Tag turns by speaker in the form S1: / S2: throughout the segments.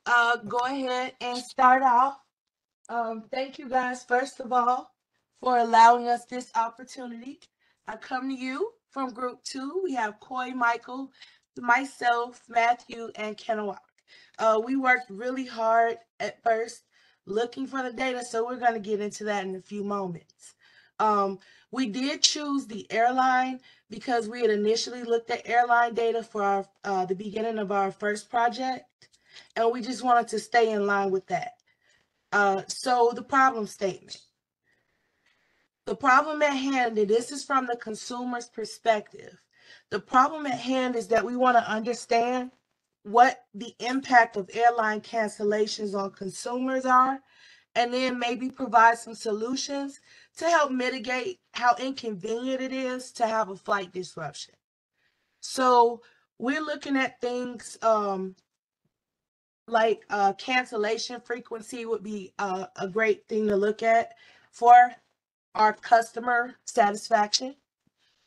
S1: go ahead and start off. Thank you guys, first of all, for allowing us this opportunity. I come to you from Group 2. We have Coy, Michael, myself, Matthew, and Kenawak. We worked really hard at first looking for the data, so we're going to get into that in a few moments. We did choose the airline because we had initially looked at airline data for the beginning of our first project, and we just wanted to stay in line with that. So the problem statement. The problem at hand, and this is from the consumer's perspective. The problem at hand is that we want to understand what the impact of airline cancellations on consumers are, and then maybe provide some solutions to help mitigate how inconvenient it is to have a flight disruption. So we're looking at things like cancellation frequency would be a great thing to look at for our customer satisfaction.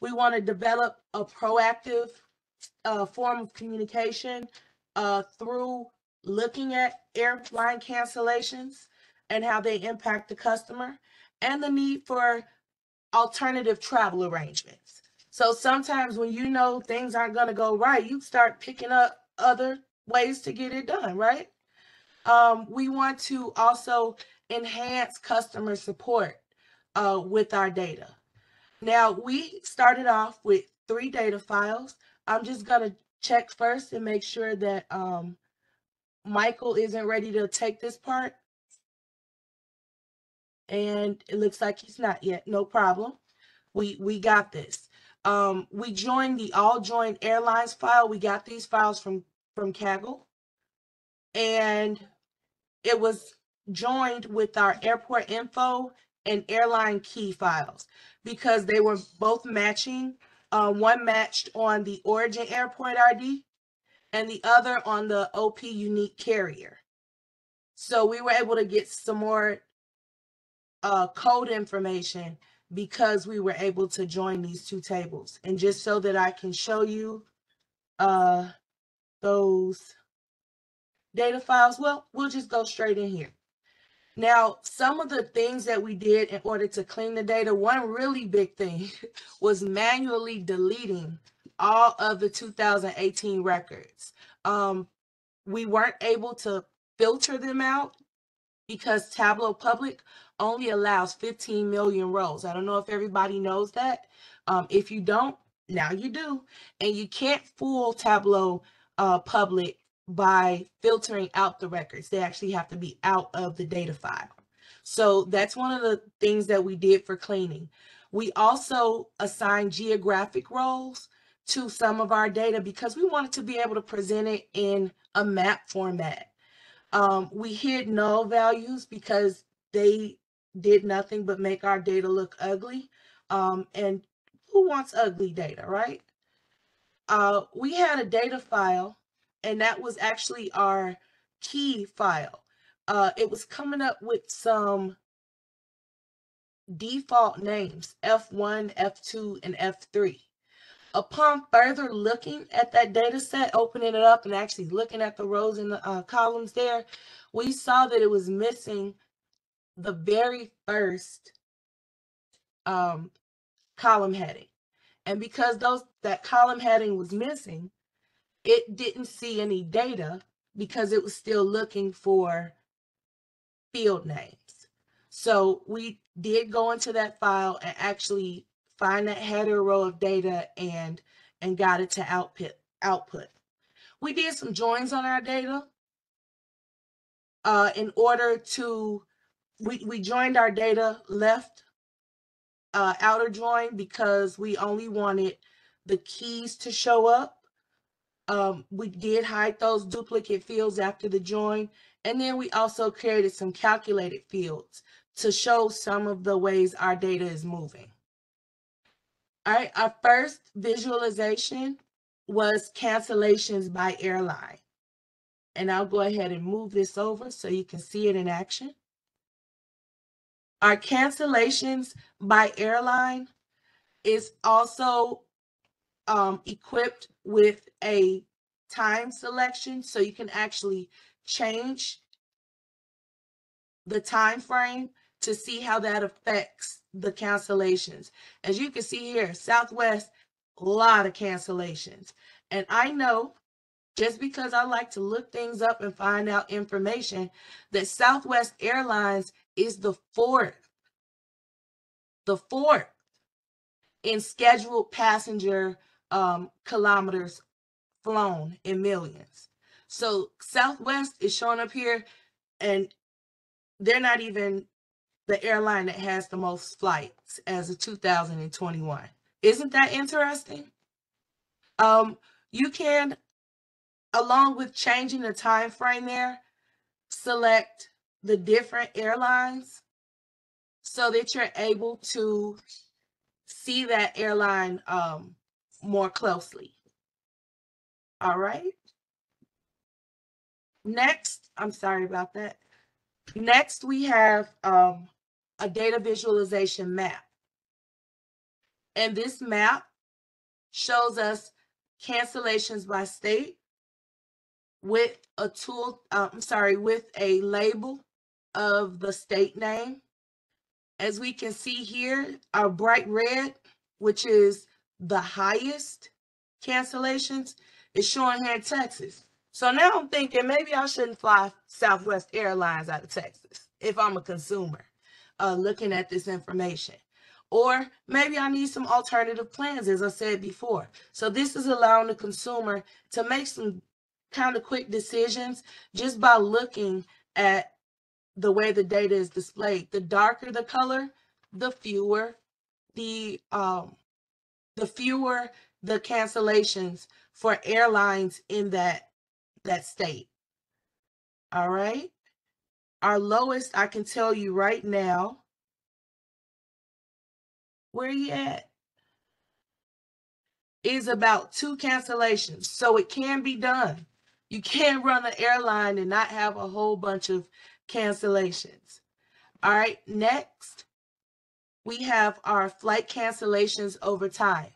S1: We want to develop a proactive form of communication through looking at airline cancellations and how they impact the customer, and the need for alternative travel arrangements. So sometimes when you know things aren't going to go right, you start picking up other ways to get it done, right? We want to also enhance customer support with our data. Now, we started off with 3 data files. I'm just going to check first and make sure that Michael isn't ready to take this part. And it looks like he's not yet. No problem. We got this. We joined the all joined airlines file. We got these files from Kaggle. And it was joined with our airport info and airline key files because they were both matching. One matched on the origin airport ID and the other on the OP unique carrier. So we were able to get some more code information because we were able to join these 2 tables. And just so that I can show you those data files, well, we'll just go straight in here. Now, some of the things that we did in order to clean the data, one really big thing was manually deleting all of the 2018 records. We weren't able to filter them out because Tableau Public only allows 15 million rows. I don't know if everybody knows that. If you don't, now you do. And you can't fool Tableau Public by filtering out the records. They actually have to be out of the data file. So that's one of the things that we did for cleaning. We also assigned geographic roles to some of our data because we wanted to be able to present it in a map format. We hid null values because they did nothing but make our data look ugly. And who wants ugly data, right? We had a data file, and that was actually our key file. It was coming up with some default names, F1, F2, and F3. Upon further looking at that data set, opening it up and actually looking at the rows and the columns there, we saw that it was missing the very first column heading. And because that column heading was missing, it didn't see any data because it was still looking for field names. So we did go into that file and actually find that header row of data and got it to output. We did some joins on our data in order to, we joined our data left outer join because we only wanted the keys to show up. We did hide those duplicate fields after the join. And then we also created some calculated fields to show some of the ways our data is moving. All right, our first visualization was cancellations by airline. And I'll go ahead and move this over so you can see it in action. Our cancellations by airline is also equipped with a time selection, so you can actually change the time frame to see how that affects the cancellations. As you can see here, Southwest, a lot of cancellations. And I know, just because I like to look things up and find out information, that Southwest Airlines is the fourth in scheduled passenger kilometers flown in millions. So Southwest is showing up here, and they're not even the airline that has the most flights as of 2021. Isn't that interesting? You can, along with changing the time frame there, select the different airlines so that you're able to see that airline more closely. All right. Next, I'm sorry about that. Next, we have a data visualization map. And this map shows us cancellations by state with a tool, with a label of the state name. As we can see here, our bright red, which is the highest cancellations, is showing here in Texas. So now I'm thinking maybe I shouldn't fly Southwest Airlines out of Texas if I'm a consumer looking at this information. Or maybe I need some alternative plans, as I said before. So this is allowing the consumer to make some kind of quick decisions just by looking at the way the data is displayed. The darker the color, the fewer the cancellations for airlines in that state. All right. Our lowest, I can tell you right now, where you at, is about 2 cancellations. So it can be done. You can run an airline and not have a whole bunch of cancellations. All right, next, we have our flight cancellations over time.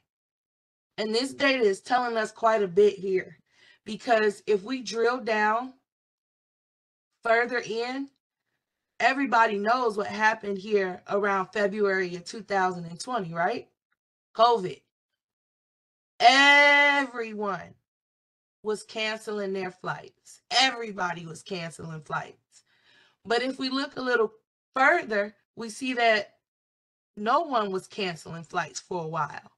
S1: And this data is telling us quite a bit here, because if we drill down further in, everybody knows what happened here around February of 2020, right? COVID. Everyone was canceling their flights. Everybody was canceling flights. But if we look a little further, we see that no one was canceling flights for a while.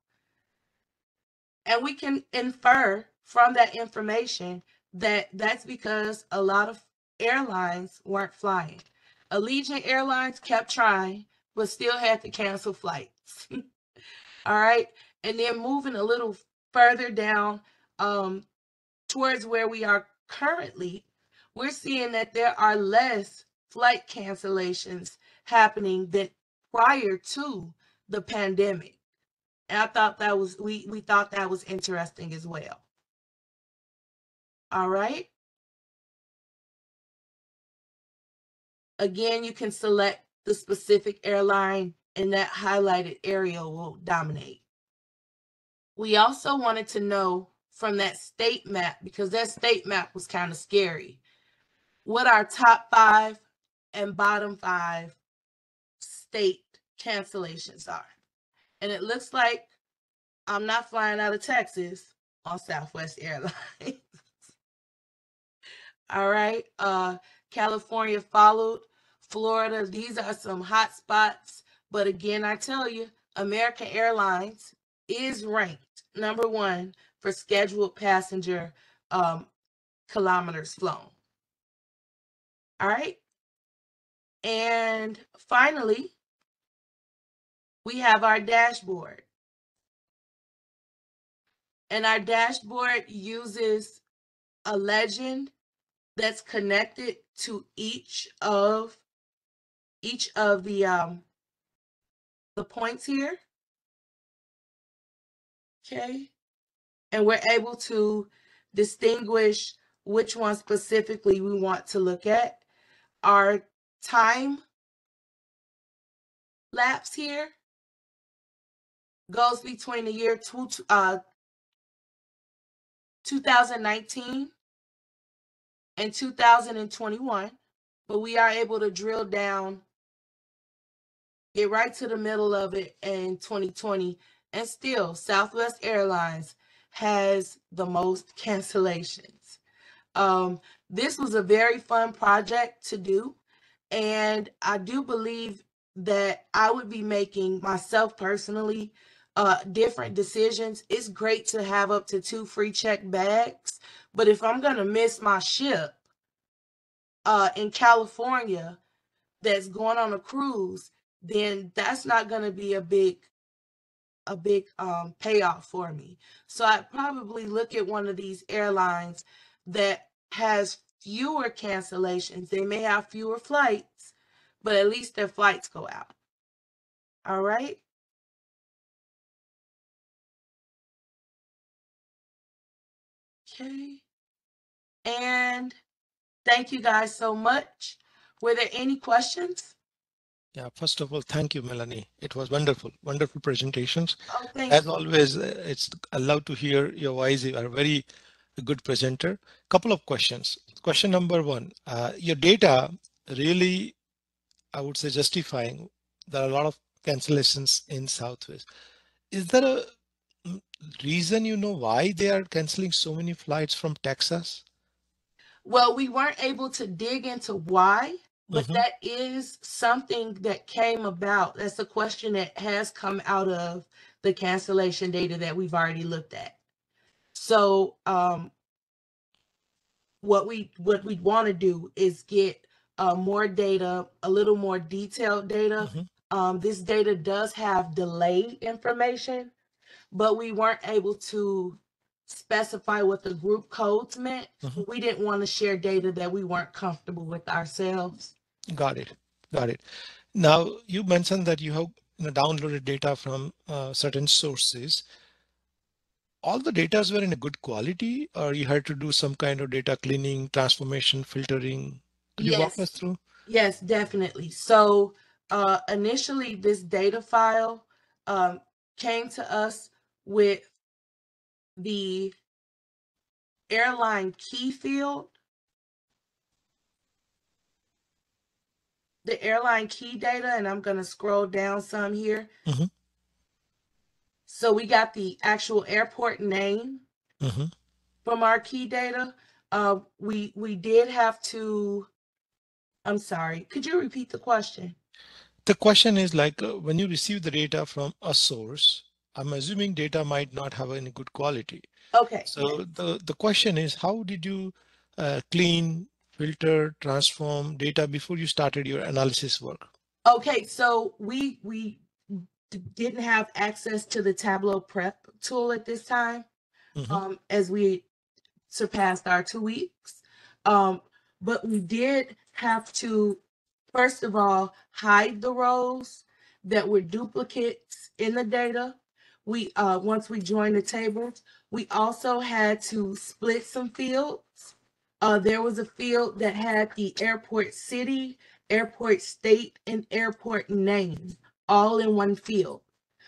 S1: And we can infer from that information that that's because a lot of airlines weren't flying. Allegiant Airlines kept trying, but still had to cancel flights. All right. And then moving a little further down towards where we are currently, we're seeing that there are less flight cancellations happening than prior to the pandemic. And I thought that was, we thought that was interesting as well. All right. Again, you can select the specific airline, and that highlighted area will dominate. We also wanted to know from that state map, because that state map was kind of scary, what our top 5 and bottom 5 state cancellations are. And it looks like I'm not flying out of Texas on Southwest Airlines. All right. California followed. Florida, these are some hot spots. But again, I tell you, American Airlines is ranked #1 for scheduled passenger kilometers flown. All right. And finally, we have our dashboard. And our dashboard uses a legend that's connected to each of the points here. Okay. And we're able to distinguish which one specifically we want to look at. Our time lapse here goes between the year 2019 in 2021, but we are able to drill down, get right to the middle of it in 2020, and still Southwest Airlines has the most cancellations. This was a very fun project to do, and I do believe that I would be making myself personally different decisions. It's great to have up to 2 free check bags, but if I'm gonna miss my ship in California that's going on a cruise, then that's not gonna be a big payoff for me. So I'd probably look at one of these airlines that has fewer cancellations. They may have fewer flights, but at least their flights go out. All right. Okay. And thank you guys so much. Were there any questions?
S2: Yeah, first of all, thank you, Melanie. It was wonderful, wonderful presentations.
S1: Oh, thank
S2: As
S1: you.
S2: always, it's allowed to hear your voice. You are a very good presenter. Couple of questions. Question number one, your data really, I would say, justifying. There are a lot of cancellations in Southwest. Is there a reason you know why they are canceling so many flights from Texas?
S1: Well, we weren't able to dig into why, but
S2: Mm-hmm.
S1: that is something that came about. That's a question that has come out of the cancellation data that we've already looked at. So what we want to do is get more data, a little more detailed data.
S2: Mm-hmm.
S1: This data does have delayed information, but we weren't able to specify what the group codes meant.
S2: Mm-hmm.
S1: We didn't want to share data that we weren't comfortable with ourselves.
S2: Got it. Got it. Now you mentioned that you have downloaded data from certain sources. All the data were in a good quality, or you had to do some kind of data cleaning, transformation, filtering? Could you walk us
S1: Yes,
S2: through?
S1: yes, definitely. So initially, this data file came to us with the airline key field, the airline key data, and I'm going to scroll down some here.
S2: Mm-hmm.
S1: So we got the actual airport name
S2: Mm-hmm.
S1: from our key data. We did have to. I'm sorry. Could you repeat the question?
S2: The question is like when you receive the data from a source, I'm assuming data might not have any good quality.
S1: Okay. Yeah.
S2: So the question is, how did you clean, filter, transform data before you started your analysis work?
S1: Okay. So we didn't have access to the Tableau prep tool at this time.
S2: Mm-hmm.
S1: As we surpassed our 2 weeks. But we did have to, first of all, hide the rows that were duplicates in the data. We once we joined the tables, we also had to split some fields. There was a field that had the airport city, airport state, and airport name all in one field.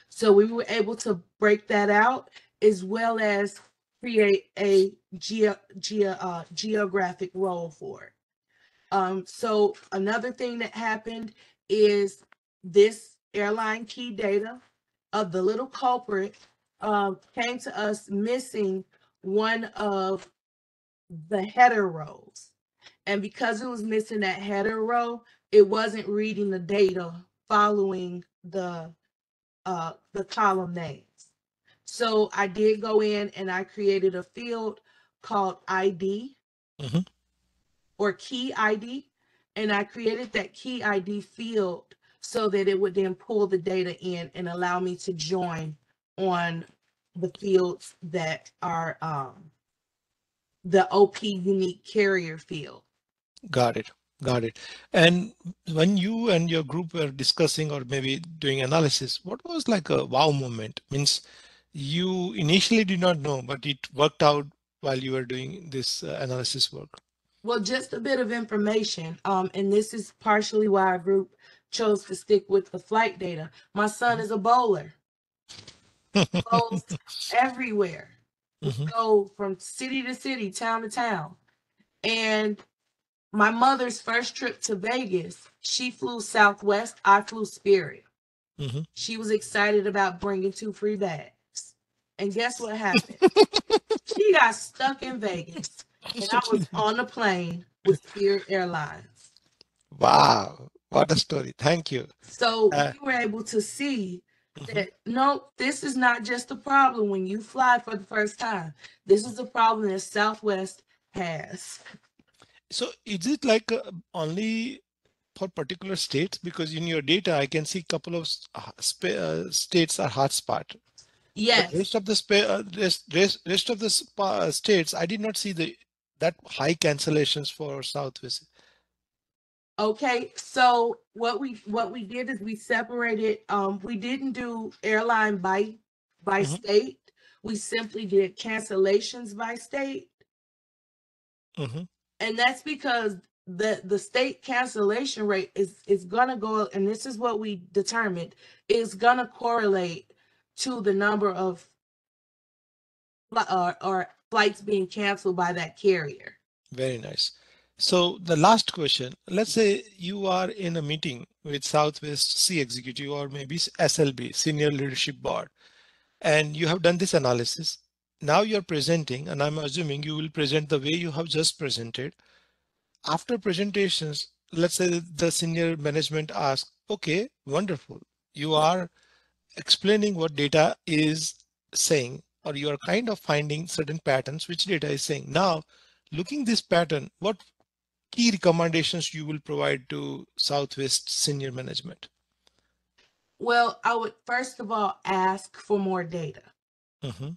S1: So we were able to break that out as well as create a geographic role for it. So another thing that happened is this airline key data of the little culprit came to us missing one of the header rows. And because it was missing that header row, it wasn't reading the data following the column names. So I did go in and I created a field called ID
S2: Mm-hmm.
S1: or key ID. And I created that key ID field so that it would then pull the data in and allow me to join on the fields that are the OP unique carrier field.
S2: Got it. Got it. And when you and your group were discussing or maybe doing analysis, what was like a wow moment? Means you initially did not know, but it worked out while you were doing this analysis work.
S1: Well, just a bit of information. And this is partially why our group chose to stick with the flight data. My son is a bowler, bowls everywhere. We
S2: Mhm.
S1: go from city to city, town to town. And my mother's first trip to Vegas, she flew Southwest, I flew Spirit.
S2: Mm-hmm.
S1: She was excited about bringing 2 free bags. And guess what happened? She got stuck in Vegas, and I was on the plane with Spirit Airlines.
S2: Wow, what a story. Thank you.
S1: So
S2: Uh,
S1: we were able to see
S2: mhm.
S1: that no, this is not just a problem when you fly for the first time. This is a problem that Southwest has.
S2: So is it like only for particular states? Because in your data, I can see a couple of states are hotspot, but
S1: Yes.
S2: rest of the rest of the states, I did not see the that high cancellations for Southwest.
S1: Okay, so what we did is we separated, we didn't do airline by
S2: Hmm.
S1: state. We simply did cancellations by state.
S2: Hmm.
S1: And that's because the state cancellation rate is gonna go, and this is what we determined, is gonna correlate to the number of or flights being canceled by that carrier.
S2: Very nice. So the last question, let's say you are in a meeting with Southwest C executive or maybe SLB, Senior Leadership Board, and you have done this analysis. Now you're presenting, and I'm assuming you will present the way you have just presented. After presentations, let's say the senior management asks, okay, wonderful. You are explaining what data is saying, or you are kind of finding certain patterns which data is saying. Now, looking this pattern, what key recommendations you will provide to Southwest senior management?
S1: Well, I would first of all ask for more data,
S2: Mm-hmm.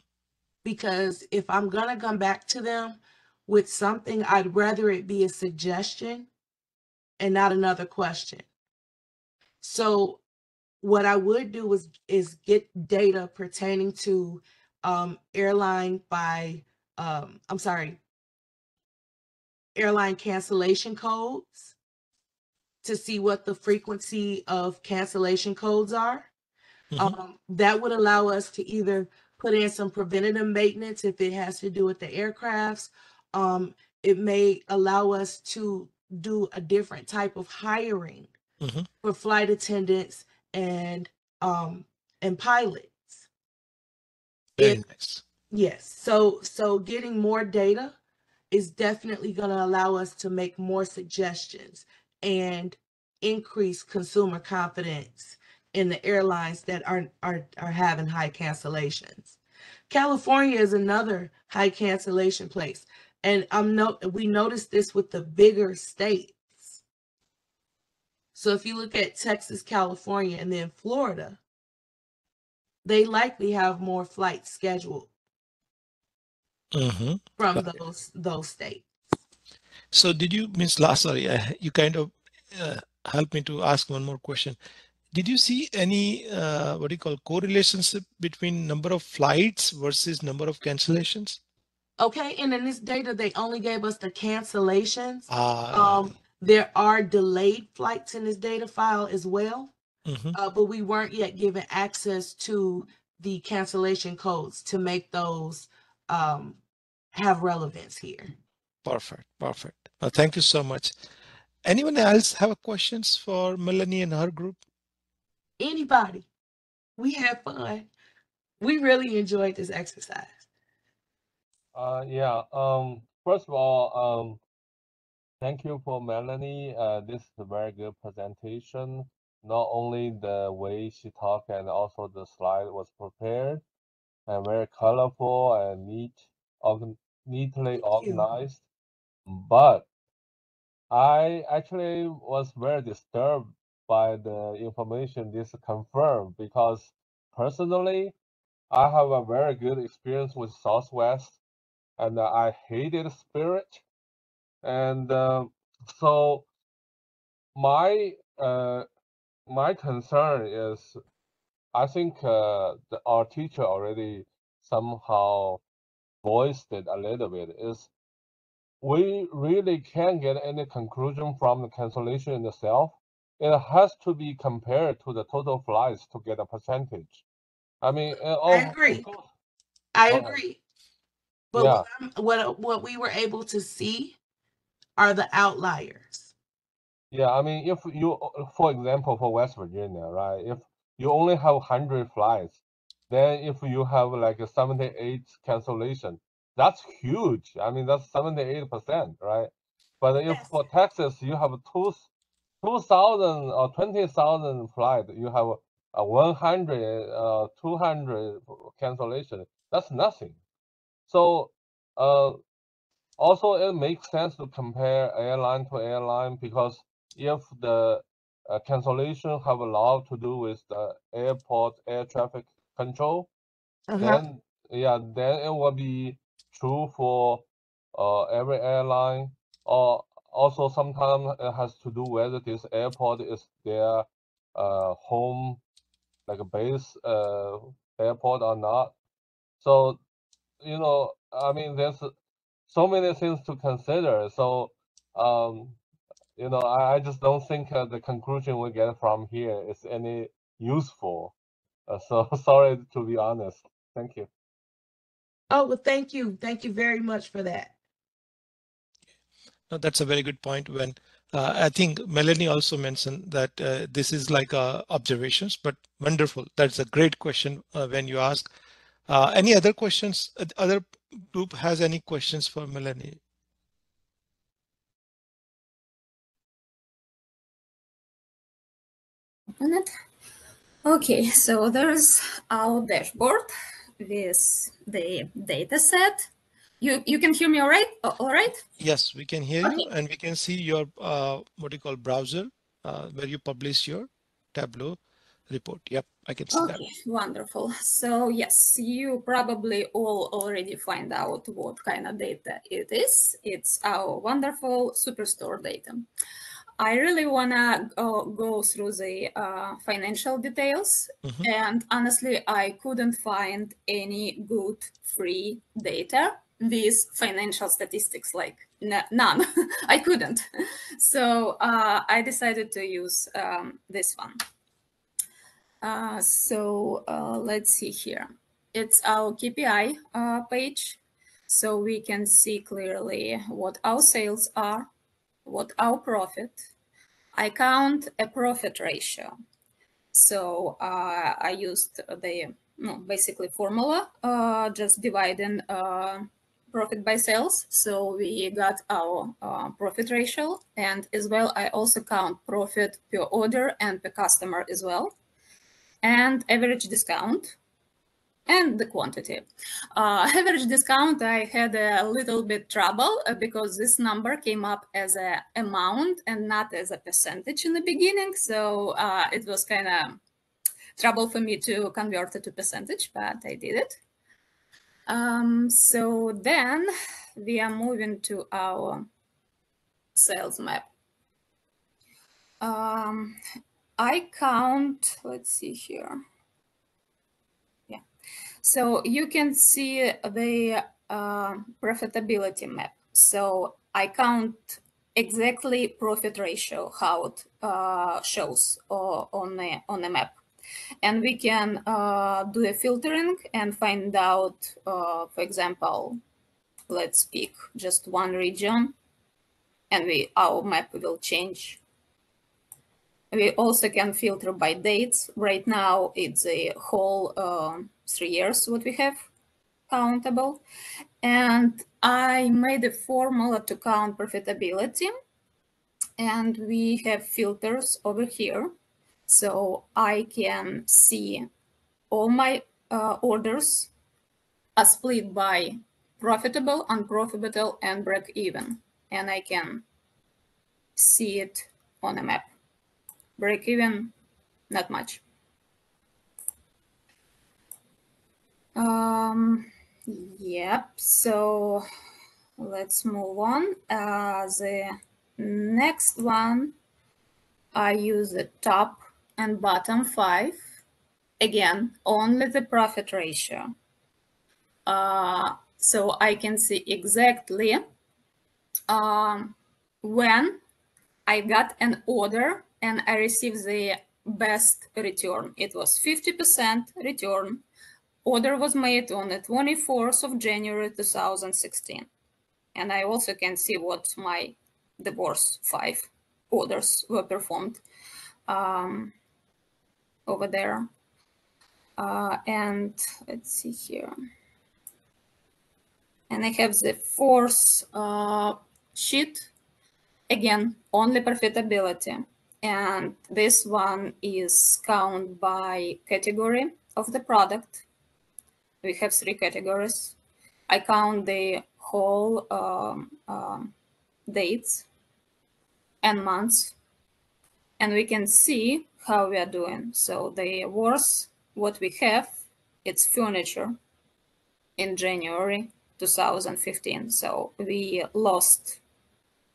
S1: because if I'm gonna come back to them with something, I'd rather it be a suggestion and not another question. So what I would do is get data pertaining to airline by I'm sorry, airline cancellation codes, to see what the frequency of cancellation codes are.
S2: Mm-hmm.
S1: That would allow us to either put in some preventative maintenance if it has to do with the aircrafts. Um, it may allow us to do a different type of hiring
S2: Mm-hmm.
S1: for flight attendants um, and pilots. If
S2: Very nice.
S1: yes, so getting more data is definitely going to allow us to make more suggestions and increase consumer confidence in the airlines that are having high cancellations. California is another high cancellation place, and we noticed this with the bigger states. So if you look at Texas, California, and then Florida, they likely have more flights scheduled
S2: Mm-hmm.
S1: from
S2: Right.
S1: those states.
S2: So did you miss last, sorry, you kind of helped me to ask one more question. Did you see any, what do you call, correlations between number of flights versus number of cancellations?
S1: Okay, and in this data, they only gave us the cancellations.
S2: Ah,
S1: There are delayed flights in this data file as well,
S2: mhm.
S1: but we weren't yet given access to the cancellation codes to make those have relevance here.
S2: Perfect, perfect. Thank you so much. Anyone else have questions for Melanie and her group?
S1: Anybody, we had fun. We really enjoyed this exercise.
S3: Yeah. First of all, thank you for Melanie. This is a very good presentation. Not only the way she talked and also the slide was prepared and very colorful and neatly
S1: Thank you.
S3: organized. But I actually was very disturbed by the information this confirmed because personally, I have a very good experience with Southwest and I hated Spirit. And so my uh, my concern is, I think our teacher already somehow voiced it a little bit, is we really can't get any conclusion from the cancellation in itself. It has to be compared to the total flights to get a percentage. I mean,
S1: I
S3: of
S1: agree.
S3: course,
S1: I
S3: go ahead.
S1: agree. But
S3: Yeah.
S1: what we were able to see are the outliers.
S3: Yeah, I mean, if you, for example, for West Virginia, right? If you only have 100 flights, then if you have like a 78 cancellation, that's huge. I mean, that's 78%, right? But if
S1: Yes.
S3: for Texas you have 2,000 or 20,000 flight, you have a 100, 200 cancellation. That's nothing. So, also, it makes sense to compare airline to airline because if the cancellation have a lot to do with the airport air traffic control, then then it will be true for every airline. Or also sometimes it has to do whether this airport is their home, like a base airport or not. So, you know, I mean, there's so many things to consider. So, you know, I just don't think the conclusion we get from here is any useful. So sorry to be honest. Thank you.
S1: Oh, well, thank you. Thank you very much for that.
S2: No, that's a very good point. When I think Melanie also mentioned that this is like observations, but wonderful. That's a great question when you ask. Any other questions? Other group has any questions for Melanie?
S4: Okay, so there's our dashboard with the data set. You can hear me all right?
S2: Yes, we can hear you, and we can see your what you call browser where you publish your Tableau report. Yep, I can see that.
S4: Okay, wonderful. So yes, you probably all already find out what kind of data it is. It's our wonderful Superstore data. I really wanna go through the financial details, and honestly, I couldn't find any good free data with financial statistics, like none. I couldn't. So I decided to use this one. Let's see here. It's our KPI page. So we can see clearly what our sales are, what our profit. I count a profit ratio. So I used the basically formula, just dividing profit by sales. So we got our profit ratio. And as well, I also count profit per order and per customer as well. And average discount and the quantity. Average discount, I had a little bit trouble because this number came up as an amount and not as a percentage in the beginning. So it was kind of trouble for me to convert it to percentage, but I did it. So then we are moving to our sales map. I count, let's see here. So you can see the profitability map. So I count exactly profit ratio, how it shows on the map. And we can do a filtering and find out, for example, let's pick just one region and our map will change. We also can filter by dates. Right now, it's a whole 3 years what we have countable. And I made a formula to count profitability. And we have filters over here. So I can see all my orders are split by profitable, unprofitable, and break even. And I can see it on a map. Break even, not much. Yep, so let's move on. The next one, I use the top and bottom 5. Again, only the profit ratio. So I can see exactly when I got an order and I received the best return. It was 50% return. Order was made on the 24th of January 2016. And I also can see what's my the worst 5 orders were performed over there. And let's see here. And I have the 4th sheet. Again, only profitability. And this one is counted by category of the product. We have 3 categories. I count the whole dates and months, and we can see how we are doing. So the worst what we have, it's furniture in January 2015. So we lost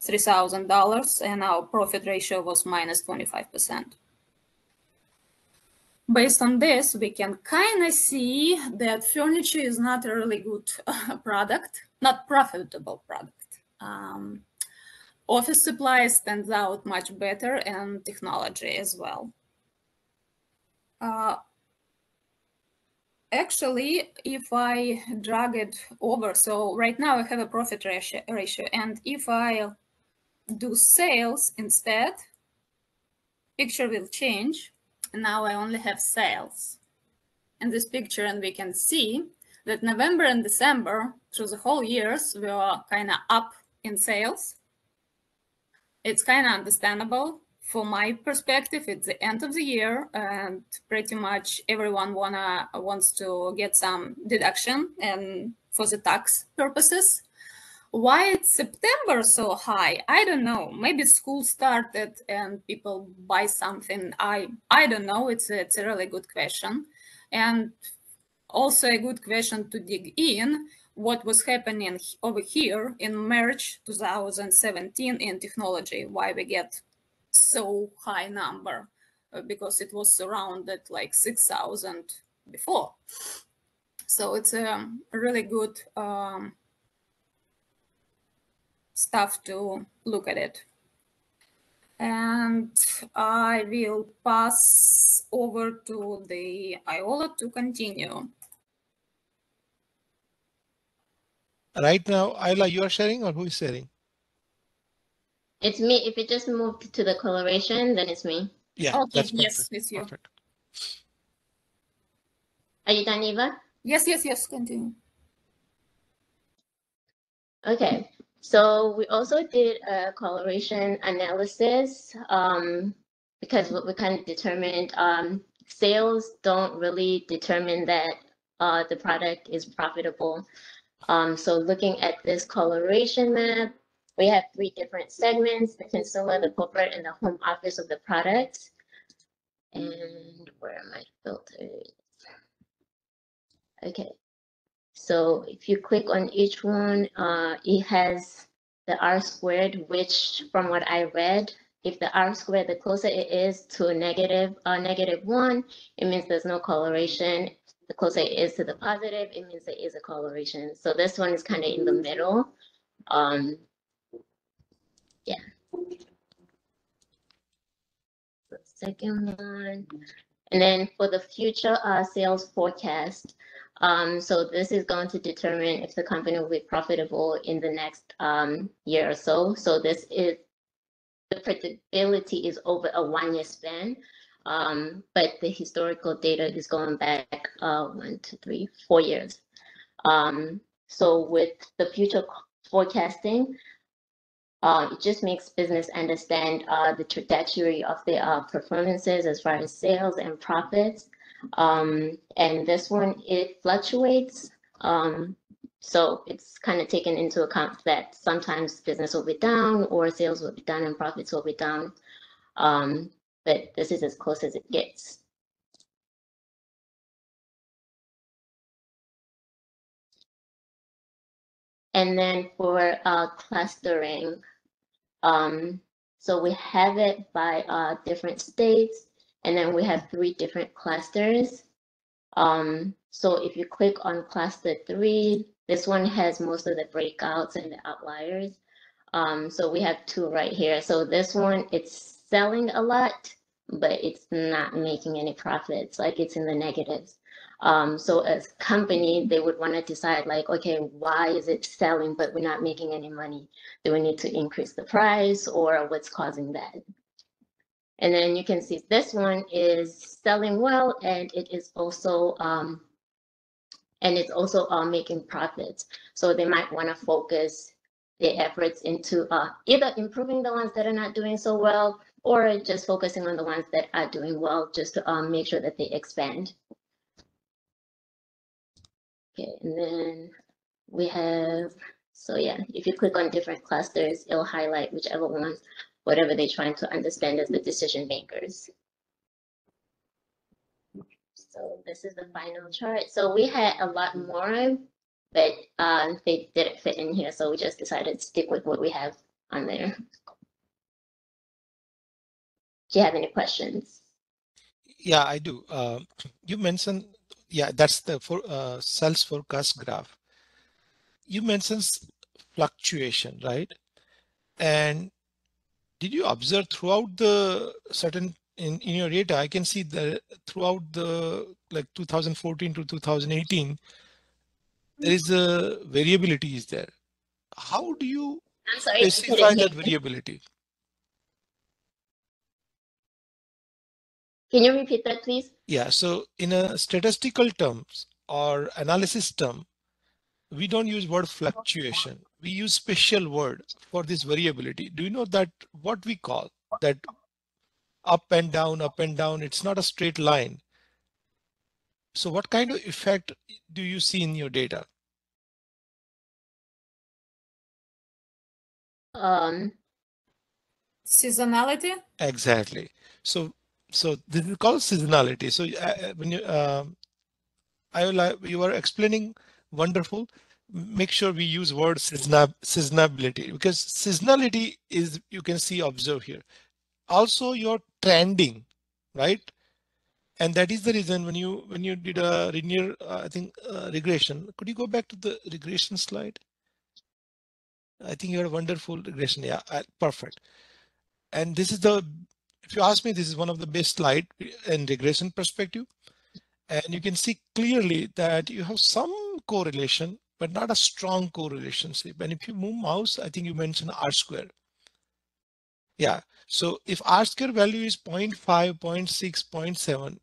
S4: $3,000 and our profit ratio was minus 25%. Based on this, we can kind of see that furniture is not a really good product, not profitable product. Office supplies stands out much better, and technology as well. Actually, if I drag it over, so right now I have a profit ratio, and if I do sales instead, picture will change. And now I only have sales in this picture, and we can see that November and December, through the whole years, we are kind of up in sales. It's kind of understandable. From my perspective, it's the end of the year, and pretty much everyone wants to get some deduction and for the tax purposes. Why it's September so high? I don't know. Maybe school started and people buy something. I don't know. It's a really good question, and also a good question to dig in. What was happening over here in March 2017 in technology? Why we get so high number? Because it was surrounded like 6,000 before. So it's a really good stuff to look at it. And I will pass over to the Iola to continue.
S2: Right now, Ayla, you are sharing or who is sharing?
S5: It's me. If it just moved to the coloration, then it's me.
S2: Yeah,
S4: okay,
S2: that's perfect.
S4: yes, it's you.
S2: Perfect.
S5: Are you done, Eva?
S4: Yes, continue.
S5: Okay. So we also did a coloration analysis because what we kind of determined, sales don't really determine that the product is profitable. So looking at this coloration map, we have 3 different segments: the consumer, the corporate, and the home office of the product. And where are my filters? Okay. So if you click on each one, it has the R squared, which from what I read, if the R squared, the closer it is to -1, it means there's no coloration. The closer it is to the positive, it means there is a coloration. So this one is kind of in the middle. Yeah. The second one. And then for the future sales forecast, so this is going to determine if the company will be profitable in the next year or so. So this is, the predictability is over a 1-year span, but the historical data is going back 1, 2, 3, 4 years. So with the future forecasting, it just makes business understand the trajectory of their performances as far as sales and profits. And this one, it fluctuates. So it's kind of taken into account that sometimes business will be down or sales will be down and profits will be down. But this is as close as it gets. And then for clustering, so we have it by different states, and then we have 3 different clusters. So if you click on cluster 3, this one has most of the breakouts and the outliers. So we have 2 right here. So this one, it's selling a lot, but it's not making any profits, like it's in the negatives. So as company, they would want to decide like, okay, why is it selling, but we're not making any money? Do we need to increase the price, or what's causing that? And then you can see this one is selling well, and it is also making profits. So they might want to focus their efforts into either improving the ones that are not doing so well, or just focusing on the ones that are doing well, just to make sure that they expand. Okay, and then we have, so yeah, if you click on different clusters, it'll highlight whichever ones, whatever they're trying to understand as the decision makers. So this is the final chart. So we had a lot more, but they didn't fit in here, so we just decided to stick with what we have on there. Do you have any questions?
S2: Yeah, I do. You mentioned, yeah, that's the sales forecast graph. You mentioned fluctuation, right? And did you observe throughout the certain in your data? I can see that throughout the like 2014 to 2018, there is a variability is there. How do you
S5: I'm sorry, I couldn't
S2: specify
S5: hear
S2: that
S5: you.
S2: variability?
S5: Can you repeat that, please?
S2: Yeah, so in a statistical terms or analysis term, we don't use word fluctuation. We use special word for this variability. Do you know that what we call that up and down, up and down? It's not a straight line. So what kind of effect do you see in your data?
S4: Seasonality.
S2: Exactly. So this is called seasonality. So when you you are explaining wonderful. Make sure we use word seasonality, because seasonality is, you can see, observe here. Also you're trending, right? And that is the reason when you did a linear I think regression. Could you go back to the regression slide? I think you had a wonderful regression. Yeah, perfect. And this is the, if you ask me, this is one of the best slide in regression perspective. And you can see clearly that you have some correlation, but not a strong correlation. And if you move mouse, I think you mentioned R square. Yeah. So if R square value is 0.5, 0.6, 0.7,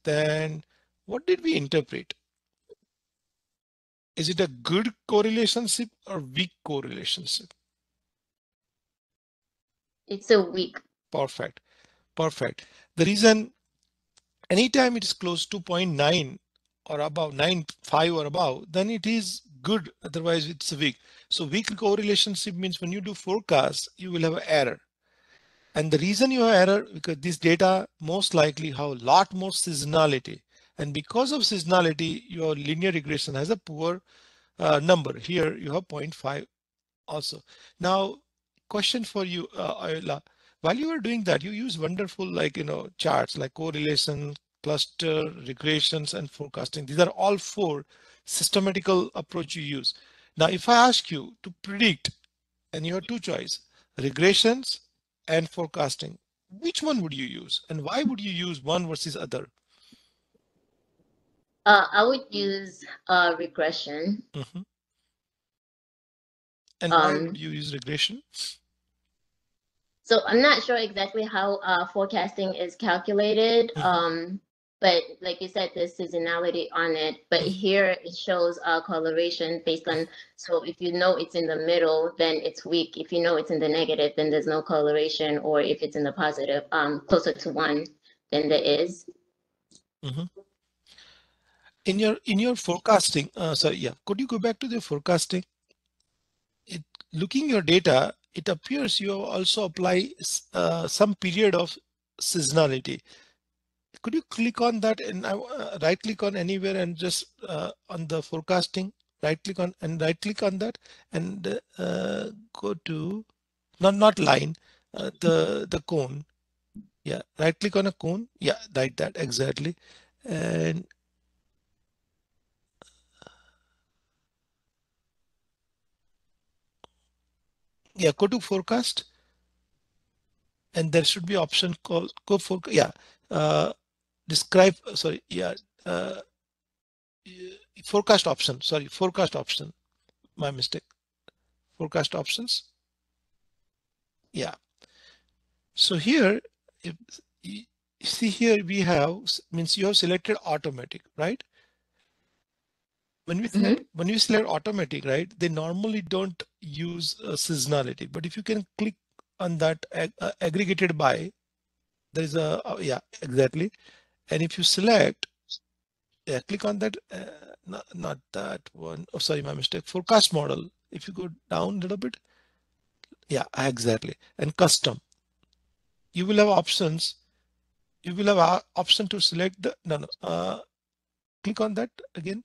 S2: then what did we interpret? Is it a good correlationship or weak correlationship?
S5: It's a week.
S2: Perfect. Perfect. The reason, anytime it is close to 0.9 or above 9.5 or above, then it is good. Otherwise it's weak. So weak correlationship means when you do forecast, you will have an error. And the reason you have error, because this data most likely have a lot more seasonality. And because of seasonality, your linear regression has a poor number. Here you have 0.5 also. Now, question for you, Ayla. While you are doing that, you use wonderful, like, charts like correlation, cluster, regressions, and forecasting. These are all four systematical approach you use. Now, if I ask you to predict, and you have two choice, regressions and forecasting, which one would you use, and why would you use one versus other?
S5: I would use regression.
S2: Mm-hmm. And why would you use regression?
S5: So I'm not sure exactly how forecasting is calculated.
S2: Mm-hmm.
S5: But like you said, there's seasonality on it. But here it shows correlation based on, so if you know it's in the middle, then it's weak. If you know it's in the negative, then there's no correlation. Or if it's in the positive, closer to 1, then there is.
S2: Mm-hmm. In your forecasting, sorry, yeah, could you go back to the forecasting? Looking your data, it appears you also apply some period of seasonality. Could you click on that and right click on anywhere and just on the forecasting, right click on that and go to not line, the cone. Yeah, right click on a cone. Yeah, like that exactly. And yeah, go to forecast and there should be option called go for, yeah, describe, sorry, yeah, forecast option, sorry, forecast option, my mistake, forecast options. Yeah. So here, if you see here, we have, means you have selected automatic, right? When we select, when you select automatic, right, they normally don't use seasonality, but if you can click on that aggregated by, there is a, yeah, exactly. And if you select, yeah, click on that, not that one. Oh, sorry, my mistake. Forecast model. If you go down a little bit, yeah, exactly. And custom, you will have options. You will have an option to select the, click on that again.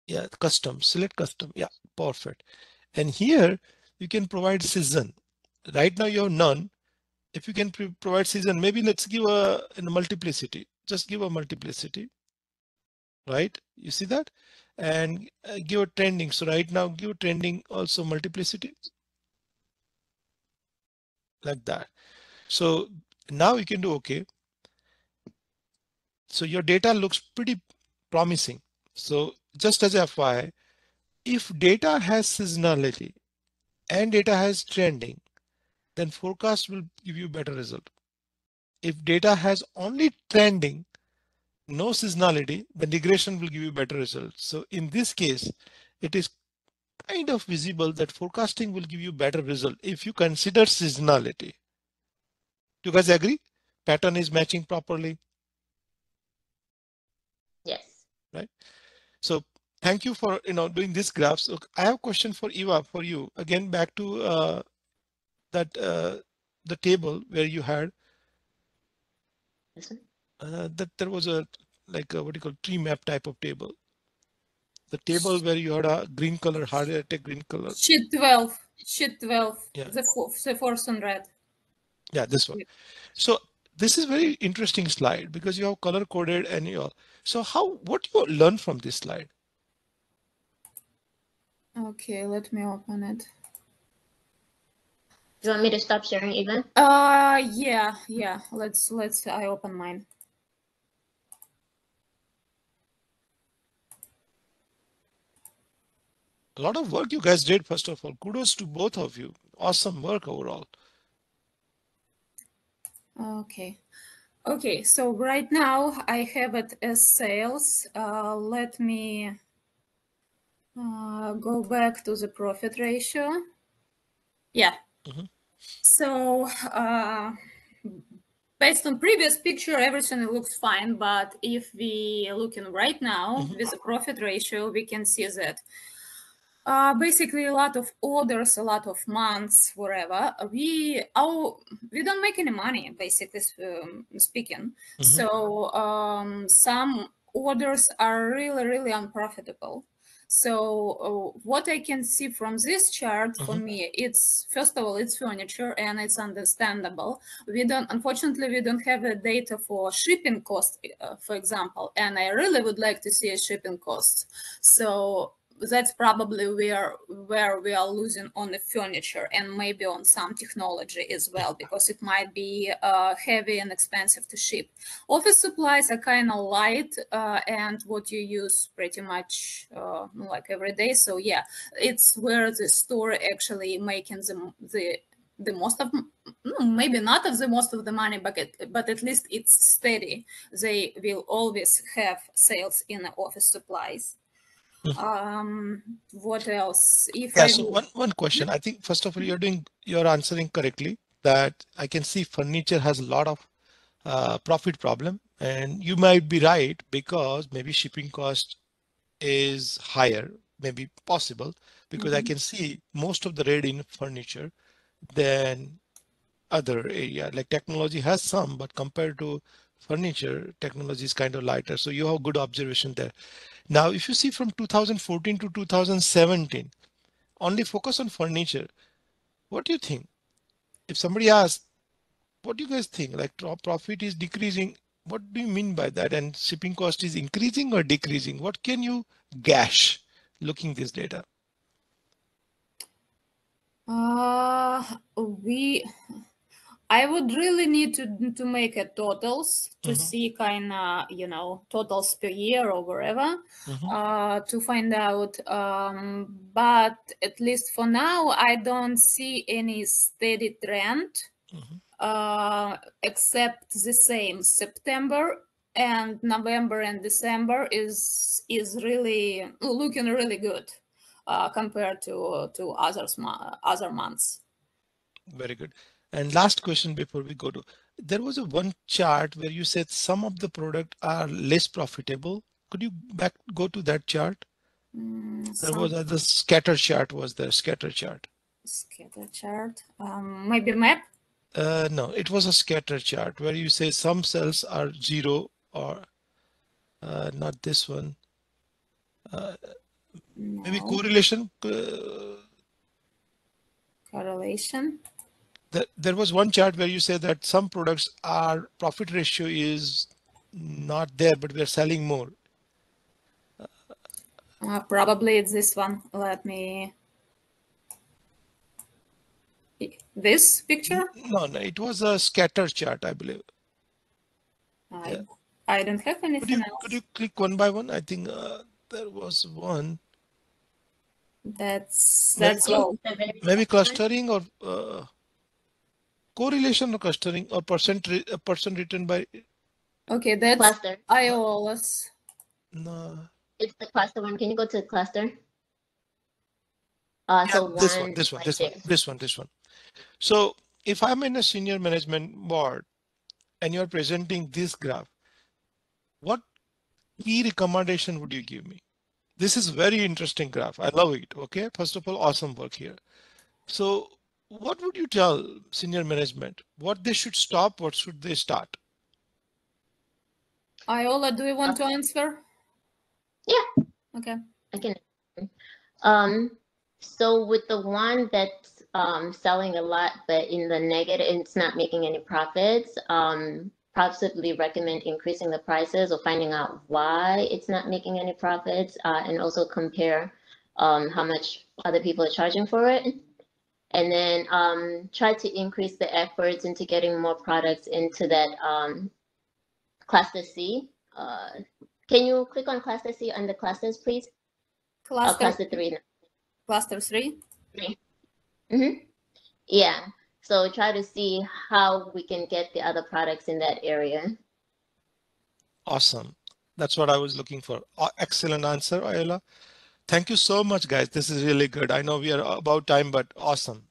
S2: Yeah, custom, select custom. Yeah, perfect. And here you can provide season. Right now you have none. If you can provide season, maybe let's give a multiplicity. Just give a multiplicity, right? You see that? And give a trending. So right now give trending also multiplicity, like that. So now you can do okay. So your data looks pretty promising. So just as FYI, if data has seasonality and data has trending, then forecast will give you better result. If data has only trending, no seasonality, then regression will give you better results. So in this case, it is kind of visible that forecasting will give you better result if you consider seasonality. Do you guys agree? Pattern is matching properly.
S5: Yes.
S2: Right. So thank you for doing this graph. So I have a question for Eva, for you. Again, back to the table where you had that there was a like a, what do you call, tree map type of table. The table where you had a green color, hard-to green color.
S4: Sheet 12. Sheet 12.
S2: Yeah.
S4: The fourth on red.
S2: Yeah, this one. So this is very interesting slide because you have color coded and you all. So what you learn from this slide?
S4: Okay, let me open it.
S5: Do you want me to stop sharing even?
S4: Yeah. Let's I open mine.
S2: A lot of work you guys did, first of all. Kudos to both of you. Awesome work overall.
S4: Okay, so right now I have it as sales. Let me go back to the profit ratio. Yeah. So based on previous picture, everything looks fine. But if we looking right now with the profit ratio, we can see that basically a lot of orders, a lot of months, whatever. We don't make any money, basically speaking. So some orders are really unprofitable. So what I can see from this chart, for me, it's first of all, it's furniture and it's understandable. Unfortunately, we don't have the data for shipping cost, for example, and I really would like to see a shipping cost. So that's probably where we are losing on the furniture and maybe on some technology as well, because it might be heavy and expensive to ship. Office supplies are kind of light and what you use pretty much like every day. So yeah, it's where the store actually making the most of, maybe not of the most of the money, but at least it's steady. They will always have sales in the office supplies. What else?
S2: So one question. I think first of all, you're answering correctly, that I can see furniture has a lot of profit problem, and you might be right because maybe shipping cost is higher, maybe possible, because I can see most of the red in furniture than other area. Like technology has some, but compared to furniture, technology is kind of lighter. So you have good observation there. Now, if you see from 2014 to 2017, only focus on furniture. What do you think? If somebody asks, what do you guys think? Like profit is decreasing. What do you mean by that? And shipping cost is increasing or decreasing? What can you gash looking this data?
S4: I would really need to make a totals to
S2: Mm-hmm.
S4: see kind of, totals per year or wherever,
S2: Mm-hmm.
S4: to find out. But at least for now, I don't see any steady trend, except the same. September and November and December is really looking really good compared to other months.
S2: Very good. And last question before we go to, there was a one chart where you said some of the product are less profitable. Could you go to that chart? There was the scatter chart. Was there scatter chart?
S4: Scatter chart. Maybe map.
S2: No, it was a scatter chart where you say some cells are 0 or not this one. Maybe
S4: No.
S2: correlation.
S4: Correlation.
S2: There was one chart where you say that some products are profit ratio is not there, but we're selling more.
S4: Probably it's this one. Let me. This picture?
S2: No, it was a scatter chart, I believe.
S4: I don't have anything else.
S2: Could you click one by one? I think there was one.
S4: That's
S2: all. Maybe clustering or correlation or clustering or percent written by.
S4: Okay, that's
S5: cluster.
S4: iOS.
S2: No.
S4: It's
S5: the cluster one. Can you go to cluster? So
S2: this one. So if I'm in a senior management board and you're presenting this graph, what key recommendation would you give me? This is very interesting graph. I love it. Okay. First of all, awesome work here. So what would you tell senior management? What they should stop? What should they start?
S4: Iola, do you want to answer?
S5: Yeah.
S4: Okay.
S5: I can. So with the one that's selling a lot, but in the negative, it's not making any profits, possibly recommend increasing the prices or finding out why it's not making any profits, and also compare how much other people are charging for it. And then try to increase the efforts into getting more products into that cluster C. Can you click on cluster C under clusters, please? Cluster 3.
S4: Cluster 3?
S5: 3. Mm-hmm. Yeah. So try to see how we can get the other products in that area.
S2: Awesome. That's what I was looking for. Excellent answer, Ayala. Thank you so much, guys. This is really good. I know we are about time, but awesome.